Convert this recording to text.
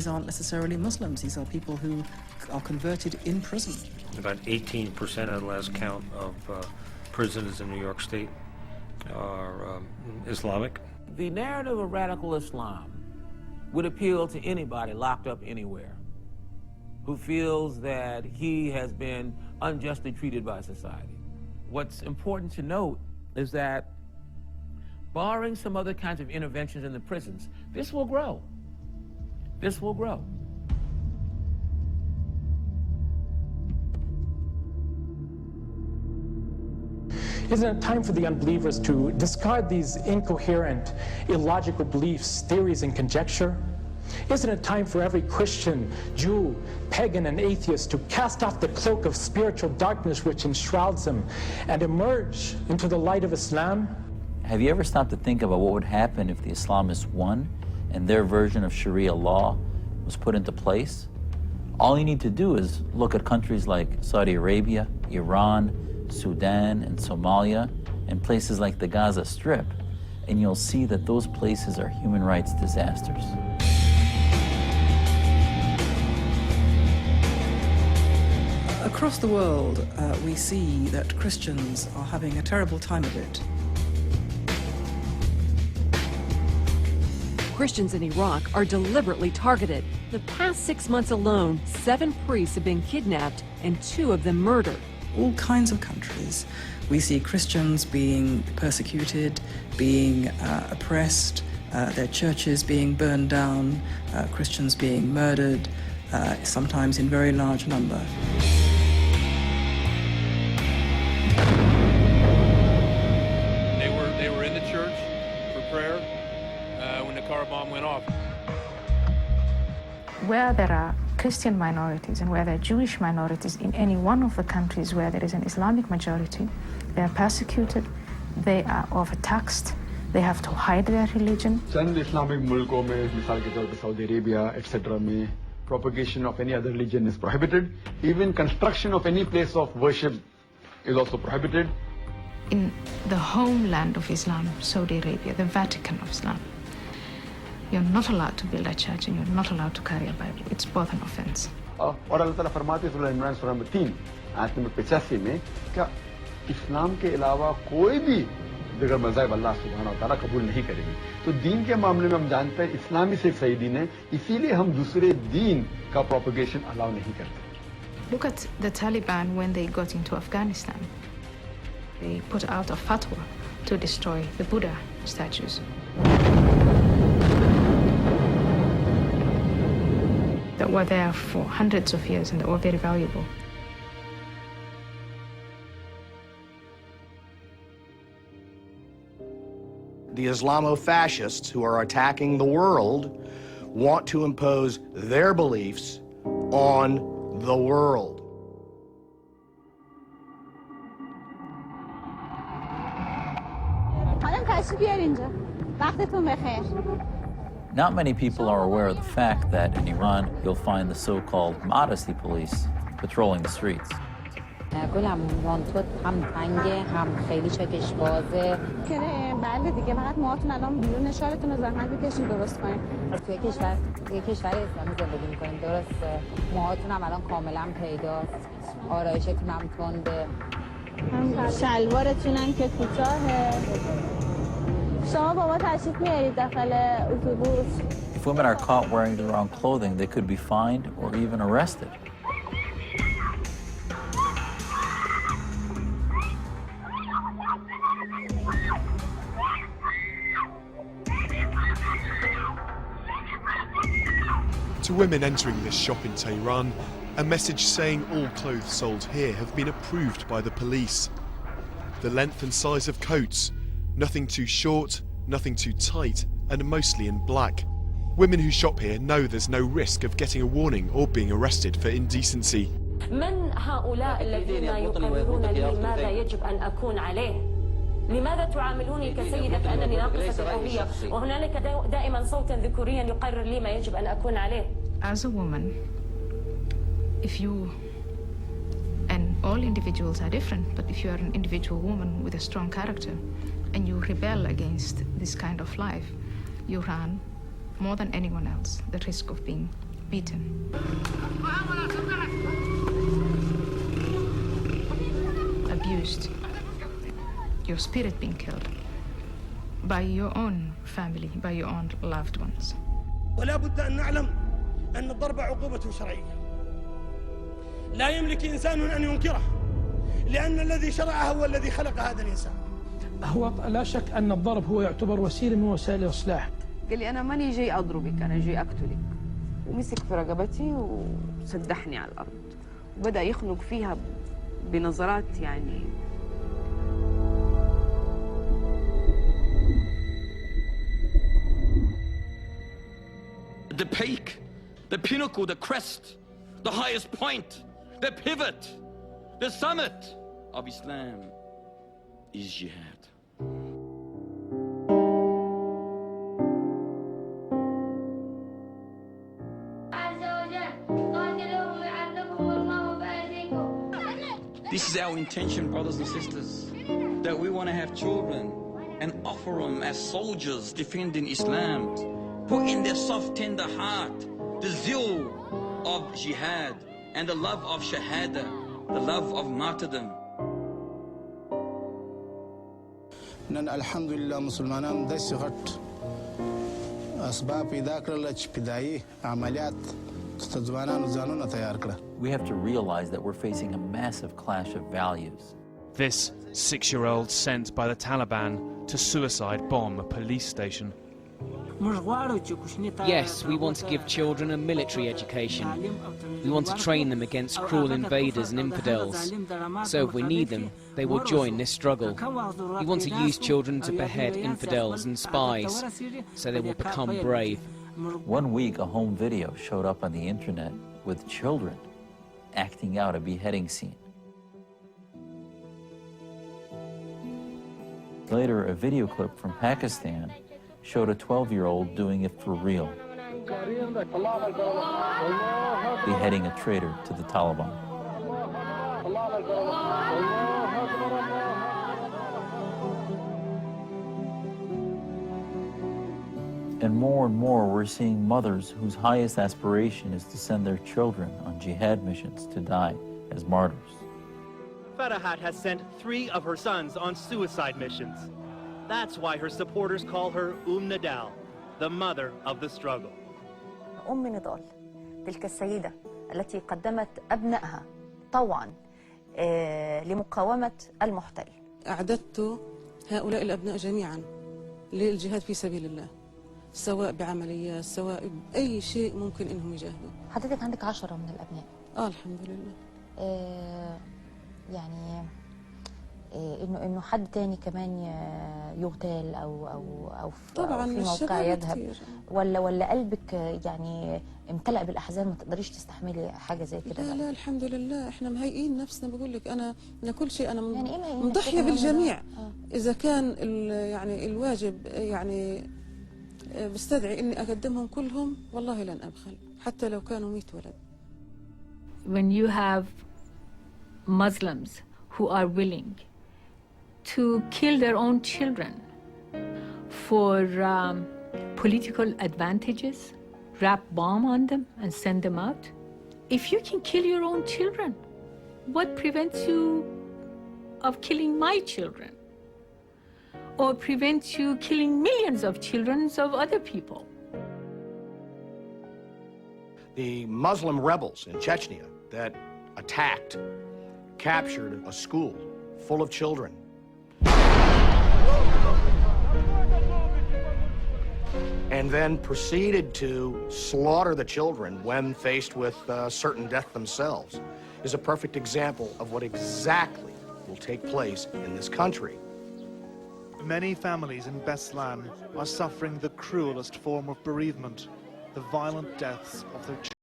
these aren't necessarily Muslims. These are people who are converted in prison. About 18% at the last count of prisoners in New York State are Islamic. The narrative of radical Islam would appeal to anybody locked up anywhere who feels that he has been unjustly treated by society. What's important to note is that, barring some other kinds of interventions in the prisons, this will grow. This will grow. Isn't it time for the unbelievers to discard these incoherent, illogical beliefs, theories, and conjecture? Isn't it time for every Christian, Jew, pagan, and atheist to cast off the cloak of spiritual darkness which enshrouds them and emerge into the light of Islam? Have you ever stopped to think about what would happen if the Islamists won and their version of Sharia law was put into place? All you need to do is look at countries like Saudi Arabia, Iran, Sudan, and Somalia, and places like the Gaza Strip, and you'll see that those places are human rights disasters. Across the world, we see that Christians are having a terrible time of it. Christians in Iraq are deliberately targeted. The past 6 months alone, 7 priests have been kidnapped and 2 of them murdered. All kinds of countries, we see Christians being persecuted, being oppressed, their churches being burned down, Christians being murdered, sometimes in very large number. They were in the church for prayer when the car bomb went off. Where there are Christian minorities and where there are Jewish minorities in any one of the countries where there is an Islamic majority, they are persecuted, they are overtaxed, they have to hide their religion. Chand Islamic मुल्कों में, मिसाल के तौर पर Saudi Arabia, etc. में propagation of any other religion is prohibited. Even construction of any place of worship is also prohibited. In the homeland of Islam, Saudi Arabia, the Vatican of Islam, you're not allowed to build a church and you're not allowed to carry a Bible. It's both an offense. और अल्लाह ताला फरमाते हैं सूरह इमरान सूरह number 3 आयत number 85 में क्या इस्लाम के अलावा कोई भी दिगर मज़हब अल्लाह सुब्हानहू व तआला कबूल नहीं करेंगे। तो दीन के मामले में हम जानते हैं इस्लाम ही सिर्फ सही दीन है, इसीलिए हम दूसरे दीन का प्रोपगेशन अलाउ नहीं करते। Look at the Taliban when they got into Afghanistan. They put out a fatwa to destroy the Buddha statues. That were there for hundreds of years and that were very valuable. The Islamo-fascists who are attacking the world want to impose their beliefs on the world. Not many people are aware of the fact that in Iran, you'll find the so-called modesty police patrolling the streets. If women are caught wearing the wrong clothing, they could be fined or even arrested. To women entering this shop in Tehran, a message saying all clothes sold here have been approved by the police. The length and size of coats, nothing too short, nothing too tight, and mostly in black. Women who shop here know there's no risk of getting a warning or being arrested for indecency. من هؤلاء الذين يقررون لي ماذا يجب أن أكون عليه؟ لماذا تعاملوني كسيدة كأنني ناقصة الهوية وهنالك دائما صوت ذكوريا يقرر لي ما يجب أن أكون عليه؟ As a woman, if you, and all individuals are different, but if you are an individual woman with a strong character and you rebel against this kind of life, you run more than anyone else the risk of being beaten, abused, your spirit being killed by your own family, by your own loved ones. ولا بد أن نعلم أن الضرب عقوبة شرعية لا يملك إنسان أن ينكره لأن الذي شرعه هو الذي خلق هذا الإنسان. هو لا شك أن الضرب هو يعتبر وسيلة من وسائل الإصلاح. قال لي أنا ماني جاي أضربك، أنا جاي أقتلك. ومسك في رقبتي وسدحني على الأرض وبدأ يخنق فيها بنظرات يعني. The peak, the pinnacle, the crest, the highest point, the pivot, the summit of Islam is jihad. This is our intention, brothers and sisters, that we want to have children and offer them as soldiers defending Islam. Put in their soft, tender heart the zeal of jihad and the love of shahada, the love of martyrdom. نن الحمدلله مسلمانان د صغت اسباب پیدا کړل چې پیدایي عملیات ځوانانو ځانونه تیار کړل. We have to realize that we're facing a massive clash of values. This 6-year-old sent by the Taliban to suicide bomb a police station. Yes, we want to give children a military education. We want to train them against cruel invaders and infidels. So if we need them, they will join this struggle. We want to use children to behead infidels and spies, so they will become brave. 1 week, a home video showed up on the internet with children acting out a beheading scene. Later, a video clip from Pakistan showed a 12-year-old doing it for real, beheading a traitor to the Taliban. And more we're seeing mothers whose highest aspiration is to send their children on jihad missions to die as martyrs. Farahat has sent 3 of her sons on suicide missions. That's why her supporters call her Nadal, the mother of the struggle. نضال تلك السيدة التي قدمت أبنائها طوعا لمقاومة المحتل. أعددت هؤلاء الأبناء جميعا للجهاد في سبيل الله، سواء بعمليات سواء بأي شيء ممكن إنهم يجاهدوا. حضرتك عندك 10 من الأبناء؟ الحمد لله. يعني إنه حد تاني كمان يغتال أو طبعا في موقع يذهب ولا قلبك يعني امتلأ بالأحزان ما تقدريش تستحملي حاجة زي كده؟ لا الحمد لله احنا مهيئين نفسنا. بقول لك أنا كل شيء أنا يعني مضحية بالجميع. إذا كان يعني الواجب يعني بستدعي إني أقدمهم كلهم والله لن أبخل حتى لو كانوا 100 ولد. When you have Muslims who are willing to kill their own children for political advantages, wrap bomb on them and send them out. If you can kill your own children, what prevents you of killing my children? Or prevents you killing millions of children of other people? The Muslim rebels in Chechnya that attacked, captured a school full of children. And then proceeded to slaughter the children when faced with certain death themselves is a perfect example of what exactly will take place in this country. Many families in Beslan are suffering the cruelest form of bereavement, the violent deaths of their children.